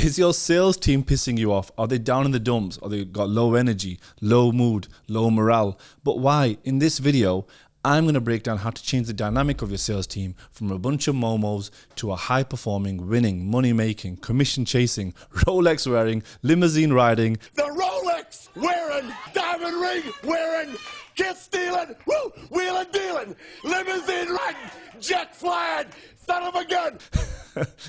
Is your sales team pissing you off? Are they down in the dumps? Are they got low energy, low mood, low morale? But why? In this video, I'm going to break down how to change the dynamic of your sales team from a bunch of momos to a high-performing, winning, money-making, commission-chasing, Rolex wearing, limousine riding, the Rolex wearing, diamond ring wearing, kiss stealing, wheeling dealing, limousine riding, jet flying, son of a gun.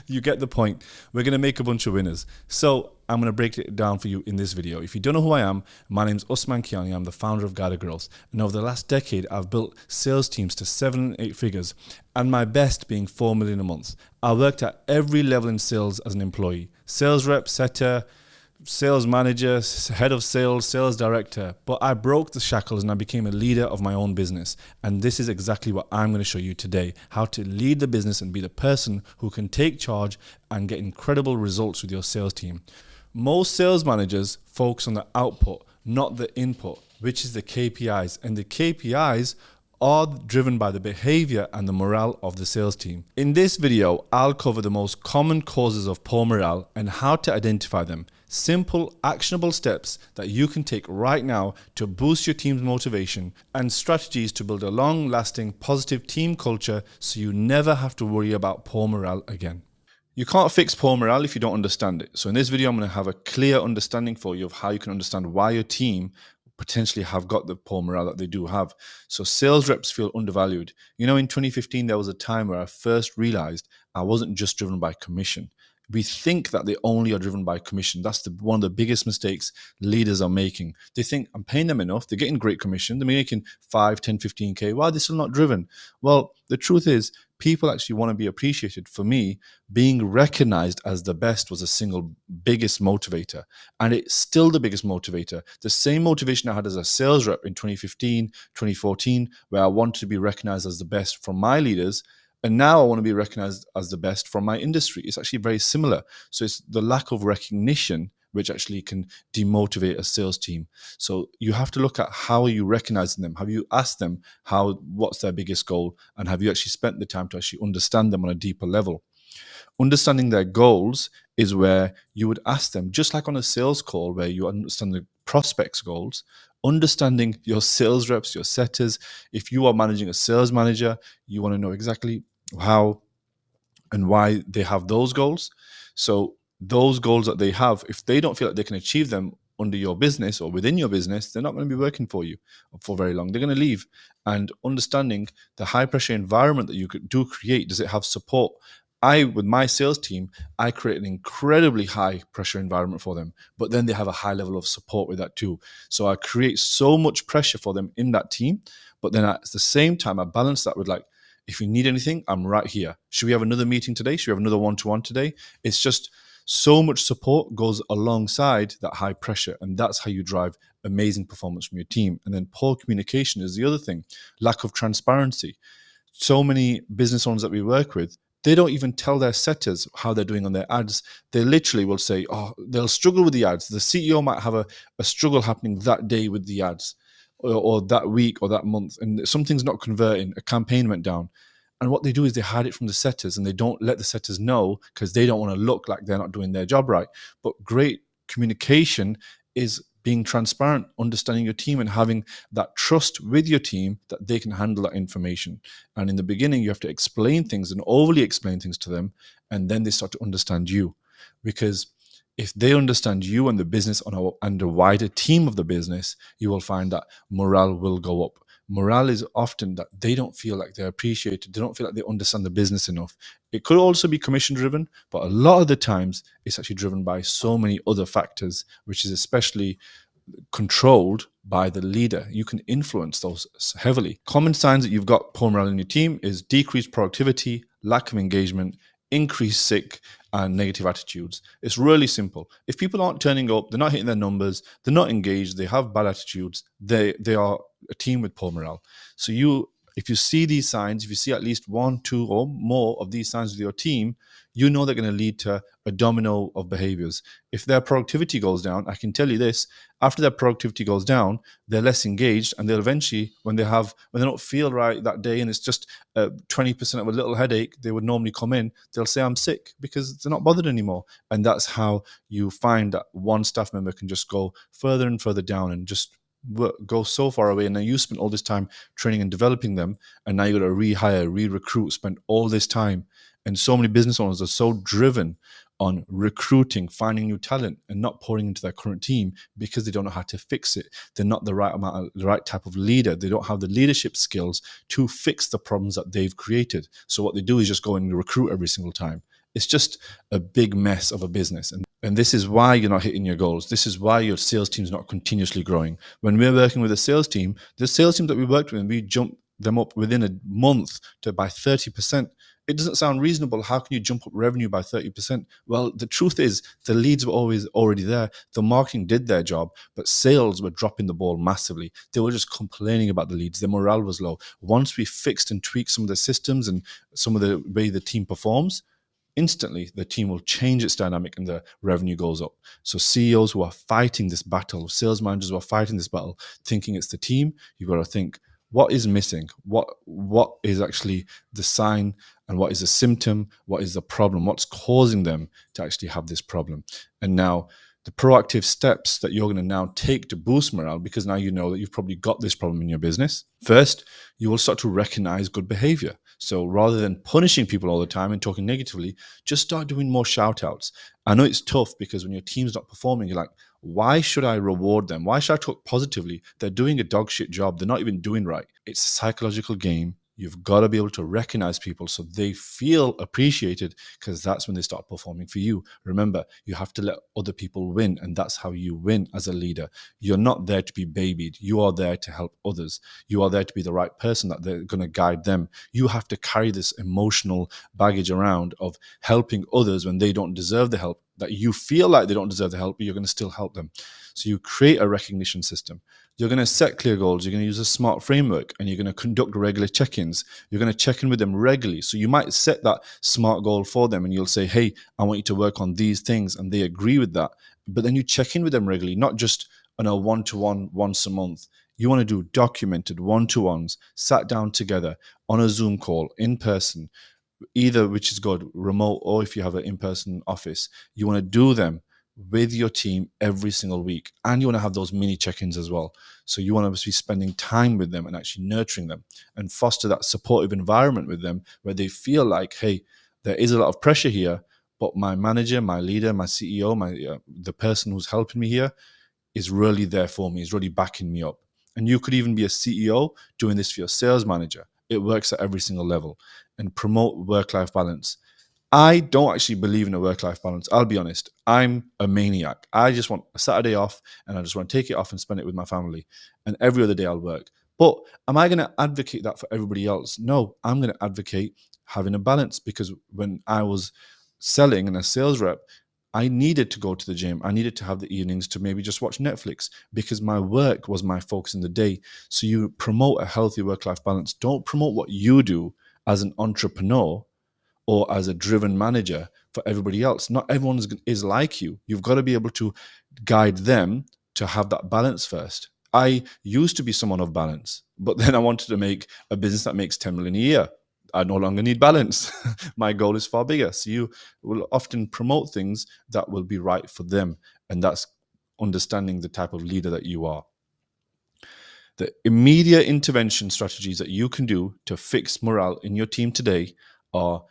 You get the point. We're going to make a bunch of winners. So I'm going to break it down for you in this video. If you don't know who I am, my name's Usman. I'm the founder of Guided Growth. And over the last decade, I've built sales teams to 7 and 8 figures, and my best being 4 million a month. I worked at every level in sales as an employee: sales rep, setter, sales manager, head of sales, sales director. But I broke the shackles and I became a leader of my own business. And this is exactly what I'm going to show you today: how to lead the business and be the person who can take charge and get incredible results with your sales team. Most sales managers focus on the output, not the input, which is the KPIs. And the KPIs are driven by the behavior and the morale of the sales team. In this video, I'll cover the most common causes of poor morale and how to identify them. Simple, actionable steps that you can take right now to boost your team's motivation, and strategies to build a long-lasting, positive team culture so you never have to worry about poor morale again. You can't fix poor morale if you don't understand it. So in this video, I'm going to have a clear understanding for you of how you can understand why your team potentially have got the poor morale that they do have. So sales reps feel undervalued. You know, in 2015, there was a time where I first realized I wasn't just driven by commission. We think that they only are driven by commission. That's one of the biggest mistakes leaders are making. They think, I'm paying them enough, they're getting great commission, they're making 5, 10, 15K. Why are they still not driven? Well, the truth is, people actually want to be appreciated. For me, being recognized as the best was the single biggest motivator. And it's still the biggest motivator. The same motivation I had as a sales rep in 2015, 2014, where I wanted to be recognized as the best from my leaders. And now I want to be recognized as the best from my industry. It's actually very similar. So it's the lack of recognition which actually can demotivate a sales team. So you have to look at, how are you recognizing them? Have you asked them what's their biggest goal? And have you actually spent the time to actually understand them on a deeper level? Understanding their goals is where you would ask them, just like on a sales call where you understand the prospect's goals, understanding your sales reps, your setters. If you are managing a sales manager, you want to know exactly how and why they have those goals. So those goals that they have, if they don't feel like they can achieve them under your business or within your business, they're not going to be working for you for very long. They're going to leave. And understanding the high pressure environment that you do create, does it have support? With my sales team, I create an incredibly high pressure environment for them, but then they have a high level of support with that too. So I create so much pressure for them in that team, but then at the same time, I balance that with, like, if you need anything, I'm right here. Should we have another meeting today? Should we have another one-to-one today? It's just so much support goes alongside that high pressure, and that's how you drive amazing performance from your team. And then poor communication is the other thing. Lack of transparency. So many business owners that we work with, they don't even tell their setters how they're doing on their ads. They literally will say, they'll struggle with the ads. The CEO might have a struggle happening that day with the ads, or that week or that month, and something's not converting, a campaign went down. And what they do is they hide it from the setters, and they don't let the setters know because they don't want to look like they're not doing their job right. But great communication is being transparent, understanding your team, and having that trust with your team that they can handle that information. And in the beginning, you have to explain things and overly explain things to them, and then they start to understand you. Because if they understand you and the business and the wider team of the business, you will find that morale will go up. Morale is often that they don't feel like they're appreciated. They don't feel like they understand the business enough. It could also be commission driven, but a lot of the times it's actually driven by so many other factors, which is especially controlled by the leader. You can influence those heavily. Common signs that you've got poor morale in your team is decreased productivity, lack of engagement, increased sick, and negative attitudes. It's really simple. If people aren't turning up, they're not hitting their numbers, they're not engaged, they have bad attitudes, they are a team with poor morale. So you If you see these signs, if you see at least one, two, or more of these signs with your team, you know they're going to lead to a domino of behaviors. If their productivity goes down, I can tell you this, after their productivity goes down, they're less engaged, and they'll eventually, when they don't feel right that day and it's just 20% of a little headache, they would normally come in, they'll say, I'm sick, because they're not bothered anymore. And that's how you find that one staff member can just go further and further down and just go so far away. And then you spend all this time training and developing them, and now you got to rehire, re-recruit, spend all this time. And so many business owners are so driven on recruiting, finding new talent, and not pouring into their current team because they don't know how to fix it. They're not the right type of leader. They don't have the leadership skills to fix the problems that they've created. So what they do is just go and recruit every single time. It's just a big mess of a business. And this is why you're not hitting your goals. This is why your sales team's not continuously growing. When we're working with a sales team, the sales team that we worked with, we jump them up within a month by 30%. It doesn't sound reasonable. How can you jump up revenue by 30%? Well, the truth is the leads were always already there. The marketing did their job, but sales were dropping the ball massively. They were just complaining about the leads. Their morale was low. Once we fixed and tweaked some of the systems and some of the way the team performs, instantly the team will change its dynamic and the revenue goes up. So CEOs who are fighting this battle, sales managers who are fighting this battle, thinking it's the team, you've got to think, what is missing? What is actually the sign, and what is the symptom? What is the problem? What's causing them to actually have this problem? And now the proactive steps that you're going to now take to boost morale, because now you know that you've probably got this problem in your business. First, you will start to recognize good behavior. So rather than punishing people all the time and talking negatively, just start doing more shout outs. I know it's tough because when your team's not performing, you're like, why should I reward them? Why should I talk positively? They're doing a dog shit job. They're not even doing right. It's a psychological game. You've got to be able to recognize people so they feel appreciated, because that's when they start performing for you. Remember, you have to let other people win, and that's how you win as a leader. You're not there to be babied. You are there to help others. You are there to be the right person that they're going to guide them. You have to carry this emotional baggage around of helping others when they don't deserve the help, that you feel like they don't deserve the help, but you're going to still help them. So you create a recognition system. You're going to set clear goals. You're going to use a SMART framework, and you're going to conduct regular check-ins. You're going to check in with them regularly. So you might set that SMART goal for them, and you'll say, hey, I want you to work on these things, and they agree with that. But then you check in with them regularly, not just on a one-to-one once a month. You want to do documented one-to-ones, sat down together on a Zoom call, in person, either, which is good, remote, or if you have an in-person office. You want to do them with your team every single week, and you want to have those mini check-ins as well. So you want to be spending time with them and actually nurturing them and foster that supportive environment with them where they feel like, hey, there is a lot of pressure here, but my manager, my leader, my CEO, the person who's helping me here is really there for me, is really backing me up. And you could even be a CEO doing this for your sales manager. It works at every single level. And promote work-life balance. I don't actually believe in a work-life balance. I'll be honest. I'm a maniac. I just want a Saturday off, and I just want to take it off and spend it with my family. And every other day I'll work. But am I going to advocate that for everybody else? No, I'm going to advocate having a balance, because when I was selling and a sales rep, I needed to go to the gym. I needed to have the evenings to maybe just watch Netflix, because my work was my focus in the day. So you promote a healthy work-life balance. Don't promote what you do as an entrepreneur or as a driven manager for everybody else. Not everyone is like you. You've got to be able to guide them to have that balance first. I used to be someone of balance, but then I wanted to make a business that makes 10 million a year. I no longer need balance. My goal is far bigger. So you will often promote things that will be right for them. And that's understanding the type of leader that you are. The immediate intervention strategies that you can do to fix morale in your team today are,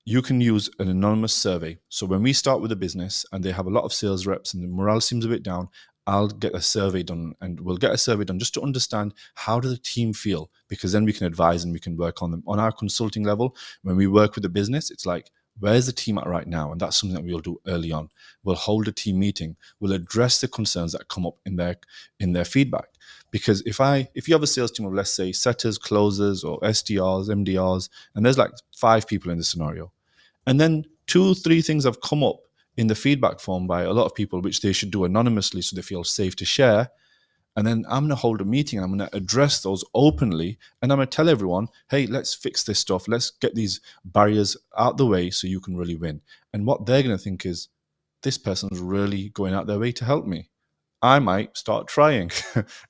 you can use an anonymous survey. So when we start with a business and they have a lot of sales reps and the morale seems a bit down, I'll get a survey done, and we'll get a survey done just to understand how does the team feel, because then we can advise and we can work on them. On our consulting level, when we work with the business, it's like, where's the team at right now? And that's something that we'll do early on. We'll hold a team meeting. We'll address the concerns that come up in their feedback. Because if you have a sales team of, let's say, setters, closers, or SDRs, MDRs, and there's like 5 people in this scenario, and then 2-3 things have come up in the feedback form by a lot of people, which they should do anonymously so they feel safe to share, And then I'm going to hold a meeting and I'm going to address those openly. And I'm going to tell everyone, hey, let's fix this stuff. Let's get these barriers out the way so you can really win. And what they're going to think is, this person's really going out their way to help me. I might start trying.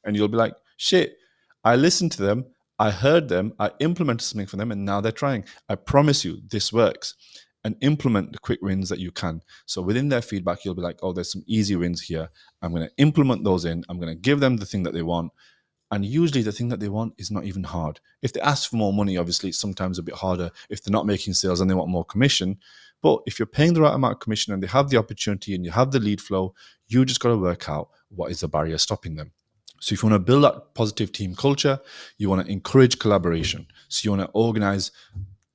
And you'll be like, shit, I listened to them. I heard them. I implemented something for them. And now they're trying. I promise you this works. And implement the quick wins that you can. So within their feedback, you'll be like, oh, there's some easy wins here. I'm going to implement those in. I'm going to give them the thing that they want. And usually the thing that they want is not even hard. If they ask for more money, obviously it's sometimes a bit harder if they're not making sales and they want more commission. But if you're paying the right amount of commission and they have the opportunity and you have the lead flow, you just got to work out what is the barrier stopping them. So if you want to build that positive team culture, you want to encourage collaboration. So you want to organize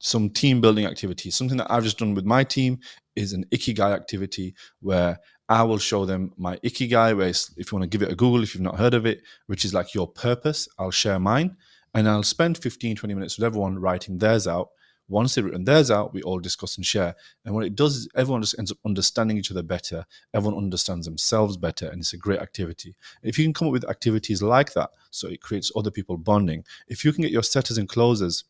some team building activities. Something that I've just done with my team is an Ikigai activity where I will show them my Ikigai, where if you want to give it a Google, if you've not heard of it, which is like your purpose, I'll share mine. And I'll spend 15, 20 minutes with everyone writing theirs out. Once they've written theirs out, we all discuss and share. And what it does is everyone just ends up understanding each other better. Everyone understands themselves better. And it's a great activity. If you can come up with activities like that, so it creates other people bonding. If you can get your setters and closers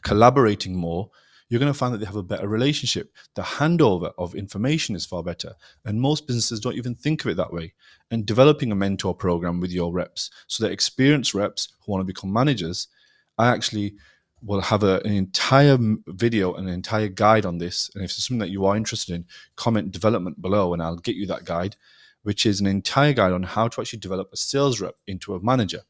collaborating more, you're going to find that they have a better relationship. The handover of information is far better. And most businesses don't even think of it that way. And developing a mentor program with your reps, so that experienced reps who want to become managers, I actually will have an entire video, an entire guide on this. And if it's something that you are interested in, comment development below and I'll get you that guide, which is an entire guide on how to actually develop a sales rep into a manager,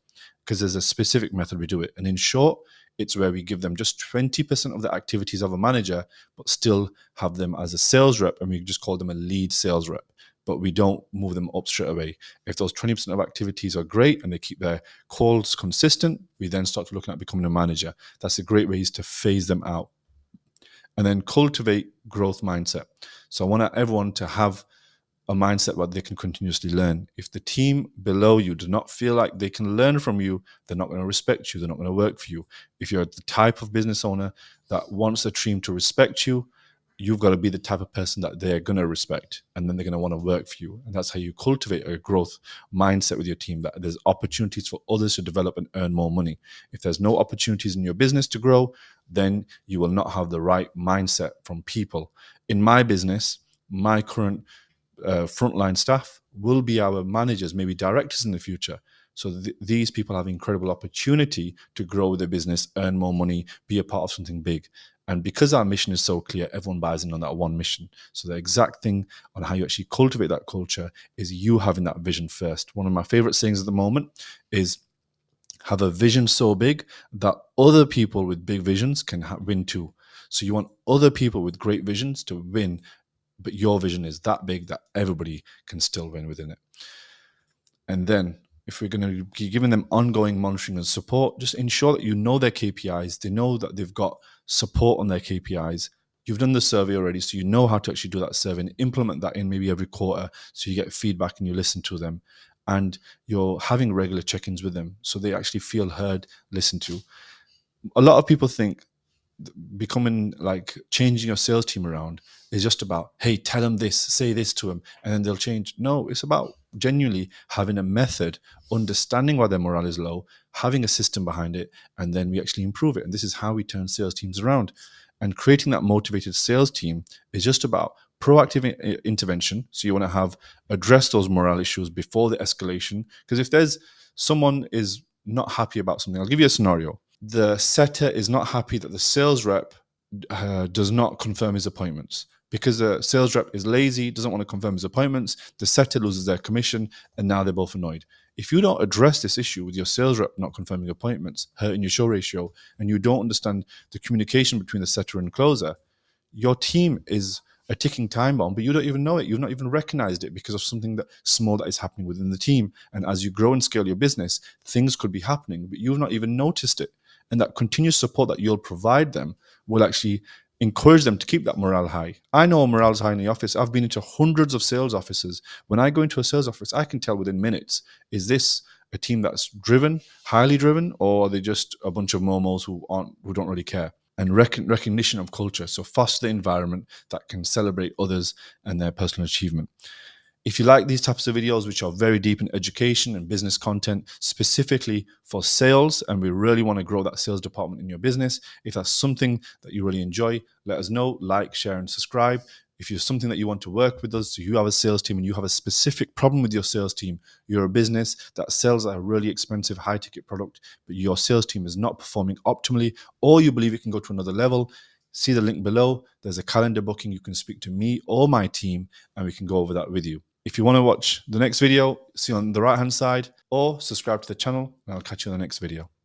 because there's a specific method we do it. And in short, it's where we give them just 20% of the activities of a manager, but still have them as a sales rep, and we just call them a lead sales rep. But we don't move them up straight away. If those 20% of activities are great and they keep their calls consistent, we then start looking at becoming a manager. That's a great way to phase them out. And then cultivate growth mindset. So I want everyone to have a mindset where they can continuously learn. If the team below you do not feel like they can learn from you, they're not going to respect you. They're not going to work for you. If you're the type of business owner that wants the team to respect you, you've got to be the type of person that they're going to respect, and then they're going to want to work for you. And that's how you cultivate a growth mindset with your team, that there's opportunities for others to develop and earn more money. If there's no opportunities in your business to grow, then you will not have the right mindset from people. In my business, my current frontline staff will be our managers, maybe directors in the future. So these people have incredible opportunity to grow their business, earn more money, be a part of something big. And because our mission is so clear, everyone buys in on that one mission. So the exact thing on how you actually cultivate that culture is you having that vision first. One of my favorite sayings at the moment is, have a vision so big that other people with big visions can win too. So you want other people with great visions to win, but your vision is that big that everybody can still win within it. And then if we're going to be giving them ongoing monitoring and support, just ensure that you know their KPIs. They know that they've got support on their KPIs. You've done the survey already, so you know how to actually do that survey and implement that in maybe every quarter, so you get feedback and you listen to them. And you're having regular check-ins with them so they actually feel heard, listened to. A lot of people think becoming like changing your sales team around is just about, hey, tell them this, say this to them, and then they'll change. No, it's about genuinely having a method, understanding why their morale is low, having a system behind it, and then we actually improve it. And this is how we turn sales teams around. And creating that motivated sales team is just about proactive intervention. So you want to address those morale issues before the escalation. Because if there's someone is not happy about something, I'll give you a scenario. The setter is not happy that the sales rep does not confirm his appointments. Because the sales rep is lazy, doesn't want to confirm his appointments, the setter loses their commission, and now they're both annoyed. If you don't address this issue with your sales rep not confirming appointments, hurting your show ratio, and you don't understand the communication between the setter and closer, your team is a ticking time bomb, but you don't even know it. You've not even recognized it because of something that small that is happening within the team. And as you grow and scale your business, things could be happening, but you've not even noticed it. And that continuous support that you'll provide them will actually encourage them to keep that morale high. I know morale is high in the office. I've been into hundreds of sales offices. When I go into a sales office, I can tell within minutes, is this a team that's driven, highly driven, or are they just a bunch of momos who don't really care? And recognition of culture. So foster the environment that can celebrate others and their personal achievement. If you like these types of videos, which are very deep in education and business content, specifically for sales, and we really want to grow that sales department in your business, if that's something that you really enjoy, let us know, like, share, and subscribe. If you're something that you want to work with us, so you have a sales team and you have a specific problem with your sales team, you're a business that sells a really expensive high ticket product, but your sales team is not performing optimally, or you believe it can go to another level, see the link below. There's a calendar booking. You can speak to me or my team and we can go over that with you. If you want to watch the next video, see on the right hand side, or subscribe to the channel, and I'll catch you in the next video.